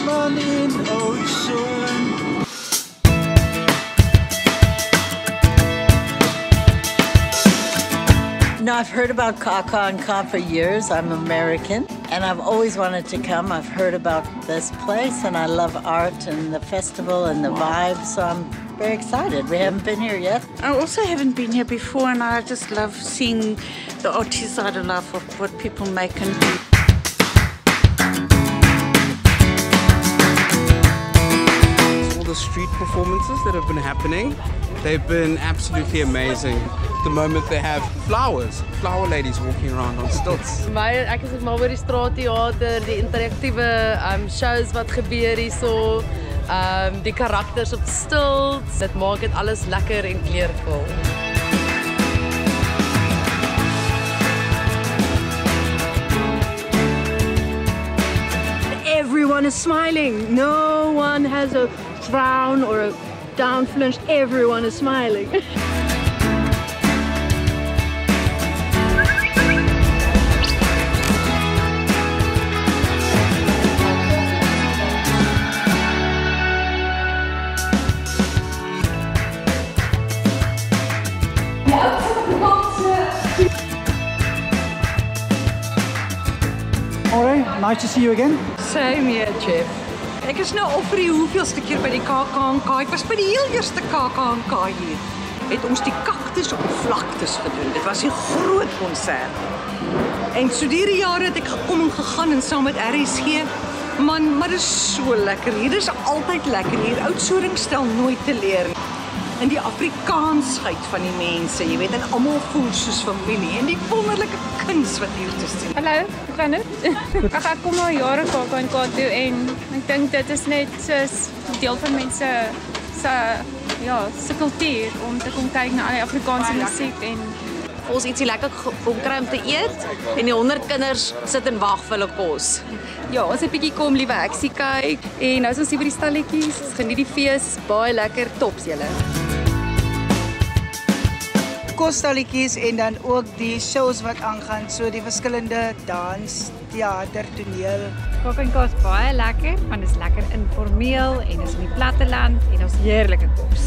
man in Oudtshoorn. No, I've heard about KakaNK for years. I'm American, and I've always wanted to come. I've heard about this place, and I love art and the festival and the vibe, so I'm very excited. We haven't been here yet. I also haven't been here before, and I just love seeing the arty side of life of what people make and do. All the street performances that have been happening, they've been absolutely amazing. At the moment they have flower ladies walking around on stilts. Ek is mal oor die straatteater, die interaktiewe shows wat gebeur hierso, die karakters op stilts. Dit maak dit alles lekker en kleurvol. Everyone is smiling. No one has a frown or a down flinch. Everyone is smiling. Alright, nice to see you again. Same here, Jeff. Ek is nou al vir die hoeveelste keer by die KakaNK. Ek was by die heel eerste KakaNK hier. Het ons die kaktus op die vlaktes gedoen. Dit was 'n groot konsert. En so deur die jare het ek gekom en gegaan en saam met RSG. Man, maar dit is so lekker hier. Dit is altyd lekker hier. Oudtshoorn stel nooit teleur. En die Afrikaansheid van die mense, jy weet, en almal voel soos familie en die wonderlike kuns wat hier te sien. Hallo, hoe gaan dit? Ek kom al jare KakaNK toe en ek dink dit is net soos deel van mense se kultuur om te kom kyk na al die Afrikaanse musiek en Ons ietsie lekker kom kry om te eet en die 100 kinders sit en wag vir hulle kos. ja, ons het 'n bietjie kom liewe eksie kyk en nou is ons hier by die stalletjies, ons geniet die fees, baie lekker, tops julle. Kosstalletjies en dan ook die shows wat aangaan, so die verskillende dans, teater, toneel. KakaNK is baie lekker, want dit is lekker informeel en is in die platteland en ons heerlike kos.